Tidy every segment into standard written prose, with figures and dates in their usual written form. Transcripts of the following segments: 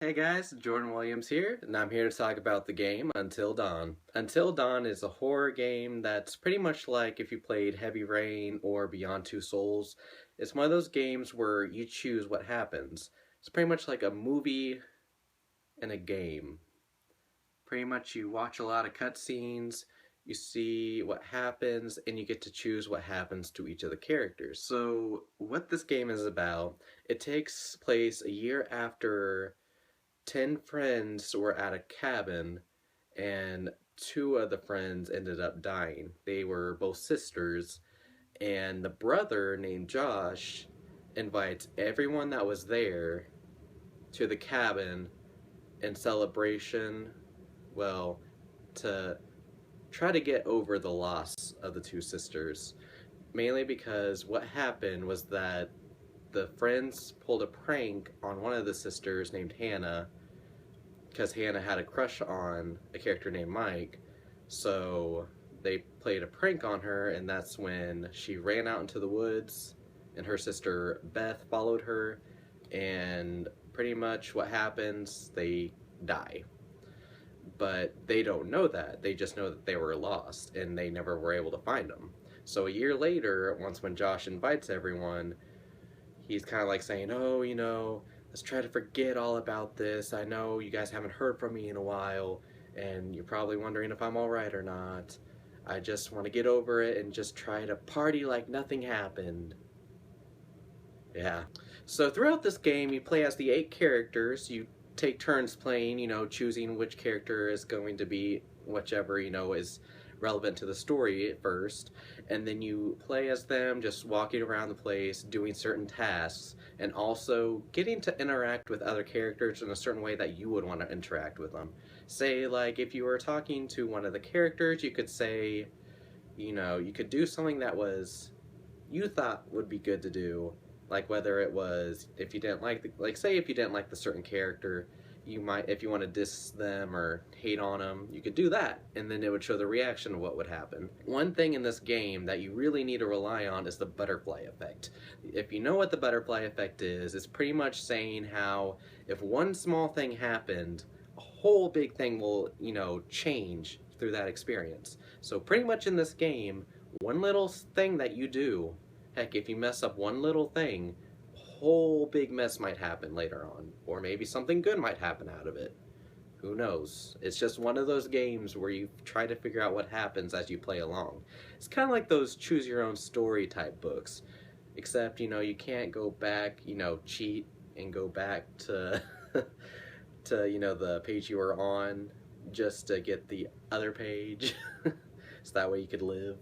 Hey guys, Jordan Williams here, and I'm here to talk about the game Until Dawn. Until Dawn is a horror game that's pretty much like if you played Heavy Rain or Beyond Two Souls. It's one of those games where you choose what happens. It's pretty much like a movie and a game. Pretty much you watch a lot of cutscenes, you see what happens, and you get to choose what happens to each of the characters. So, what this game is about, it takes place a year after 10 friends were at a cabin and two of the friends ended up dying. They were both sisters, and the brother named Josh invites everyone that was there to the cabin in celebration, well, to try to get over the loss of the two sisters. Mainly because what happened was that the friends pulled a prank on one of the sisters named Hannah because Hannah had a crush on a character named Mike. So they played a prank on her, and that's when she ran out into the woods, and her sister Beth followed her, and pretty much what happens, they die. But they don't know that. They just know that they were lost, and they never were able to find them. So a year later, once when Josh invites everyone, he's kind of like saying, oh, let's try to forget all about this. I know you guys haven't heard from me in a while, and you're probably wondering if I'm alright or not. I just want to get over it and just try to party like nothing happened. Yeah. So throughout this game, you play as the 8 characters. You take turns playing, choosing which character is going to be whichever, is relevant to the story at first, and then you play as them, just walking around the place, doing certain tasks, and also getting to interact with other characters in a certain way that you would want to interact with them. Say, like, if you were talking to one of the characters, you could say, you could do something that was, you thought would be good to do, like whether it was, if you didn't like, say if you didn't like the certain character, you might, if you want to diss them or hate on them, you could do that, and then it would show the reaction of what would happen. One thing in this game that you really need to rely on is the butterfly effect. If you know what the butterfly effect is, it's pretty much saying how if one small thing happened, a whole big thing will, change through that experience. So pretty much in this game, one little thing that you do, heck, if you mess up one little thing, whole big mess might happen later on, or maybe something good might happen out of it. Who knows? It's just one of those games where you try to figure out what happens as you play along. It's kind of like those choose your own story type books, except you can't go back, cheat and go back to to the page you were on just to get the other page so that way you could live.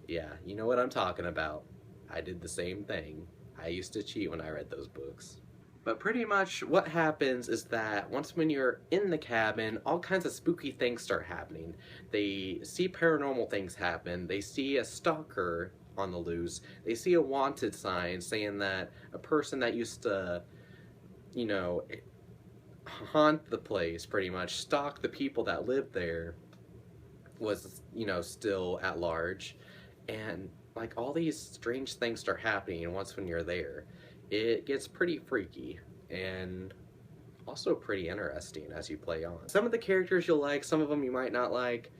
Yeah, you know what I'm talking about. I did the same thing. I used to cheat when I read those books. But pretty much what happens is that once when you're in the cabin, all kinds of spooky things start happening. They see paranormal things happen. They see a stalker on the loose. They see a wanted sign saying that a person that used to, you know, haunt the place pretty much, stalk the people that lived there, was, still at large. And like all these strange things start happening once when you're there. It gets pretty freaky and also pretty interesting as you play on. Some of the characters you'll like, some of them you might not like.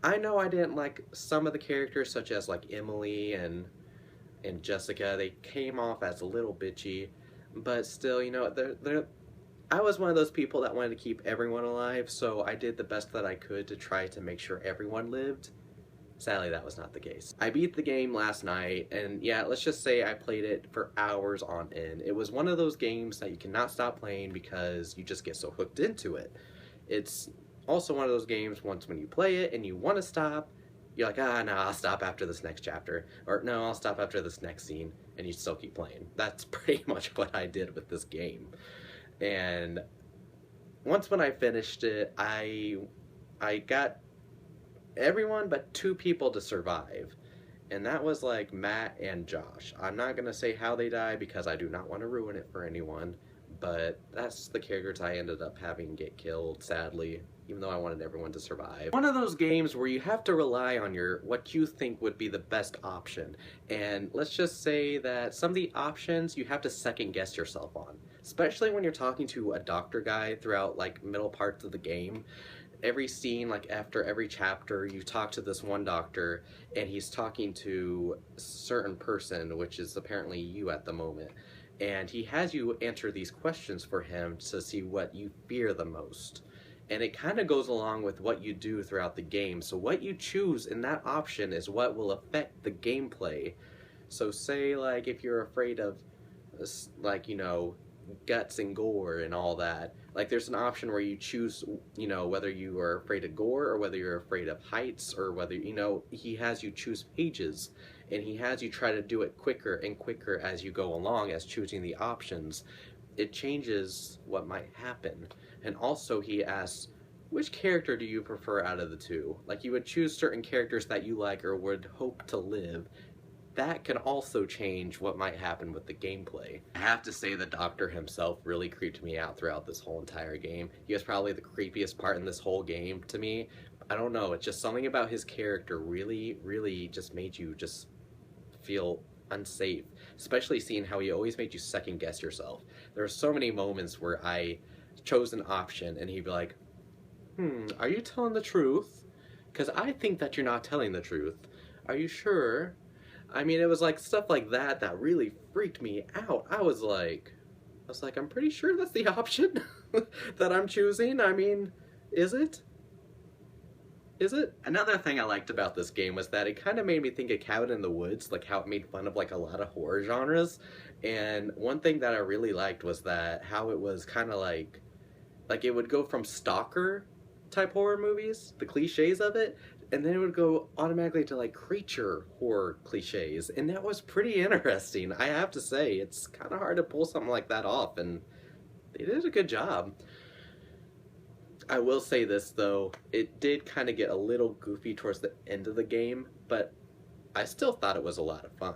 I know I didn't like some of the characters, such as like Emily and Jessica. They came off as a little bitchy, but still, they're I was one of those people that wanted to keep everyone alive, so I did the best that I could to try to make sure everyone lived. Sadly, that was not the case. I beat the game last night, and yeah, let's just say I played it for hours on end. It was one of those games that you cannot stop playing because you just get so hooked into it. It's also one of those games once when you play it and you want to stop, you're like, no, I'll stop after this next chapter, or no, I'll stop after this next scene, and you still keep playing. That's pretty much what I did with this game. And once when I finished it, I got everyone but 2 people to survive, and that was like Matt and Josh. I'm not gonna say how they die because I do not want to ruin it for anyone, but that's the characters I ended up having get killed, sadly, even though I wanted everyone to survive. One of those games where you have to rely on what you think would be the best option, and let's just say that some of the options you have to second guess yourself on. especially when you're talking to a doctor guy throughout like middle parts of the game. Every scene, like after every chapter, you talk to this one doctor, and he's talking to a certain person, which is apparently you at the moment. And he has you answer these questions for him to see what you fear the most. And it kind of goes along with what you do throughout the game. So what you choose in that option is what will affect the gameplay. So say like if you're afraid of like, guts and gore and all that. Like there's an option where you choose, whether you are afraid of gore or whether you're afraid of heights or whether, he has you choose pages and he has you try to do it quicker and quicker as you go along as choosing the options. It changes what might happen. And also he asks, which character do you prefer out of the two? Like you would choose certain characters that you like or would hope to live. That can also change what might happen with the gameplay. I have to say the doctor himself really creeped me out throughout this whole entire game. He was probably the creepiest part in this whole game to me. I don't know, it's just something about his character really just made you just feel unsafe. Especially seeing how he always made you second guess yourself. There were so many moments where I chose an option and he'd be like, are you telling the truth? Because I think that you're not telling the truth. Are you sure? I mean, it was like stuff like that that really freaked me out. I was like, I'm pretty sure that's the option that I'm choosing. I mean, is it? Is it? Another thing I liked about this game was that it kind of made me think of Cabin in the Woods, like how it made fun of like a lot of horror genres. And one thing that I really liked was that how it was kind of like it would go from stalker type horror movies, the cliches of it, and then it would go automatically to like creature horror cliches, and that was pretty interesting. I have to say, it's kind of hard to pull something like that off, and they did a good job. I will say this though, it did kind of get a little goofy towards the end of the game, but I still thought it was a lot of fun.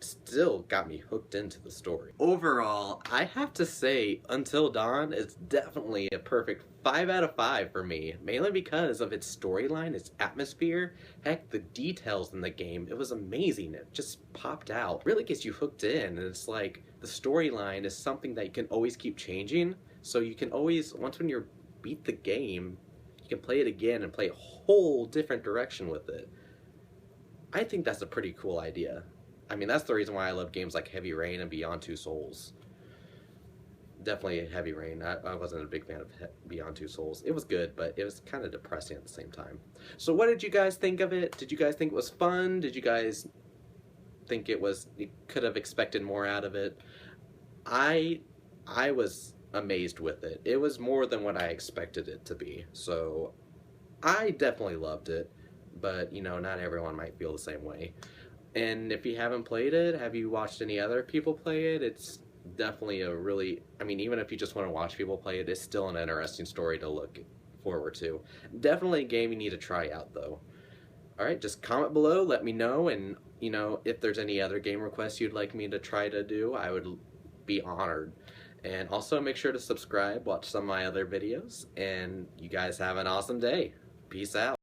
Still got me hooked into the story. Overall, I have to say Until Dawn is definitely a perfect 5 out of 5 for me, mainly because of its storyline, its atmosphere, heck, the details in the game. It was amazing. It just popped out. Really gets you hooked in, and it's like the storyline is something that you can always keep changing, so you can always, once when you beat the game, you can play it again and play a whole different direction with it. I think that's a pretty cool idea. I mean, that's the reason why I love games like Heavy Rain and Beyond Two Souls. Definitely Heavy Rain. I wasn't a big fan of Beyond Two Souls. It was good, but it was kind of depressing at the same time. So what did you guys think of it? Did you guys think it was fun? Did you guys think you could have expected more out of it? I was amazed with it. It was more than what I expected it to be. So I definitely loved it, but not everyone might feel the same way. And if you haven't played it, have you watched any other people play it? It's definitely even if you just want to watch people play it, it's still an interesting story to look forward to. Definitely a game you need to try out, though. Alright, just comment below, let me know, and, if there's any other game requests you'd like me to try to do, I would be honored. And also make sure to subscribe, watch some of my other videos, and you guys have an awesome day. Peace out.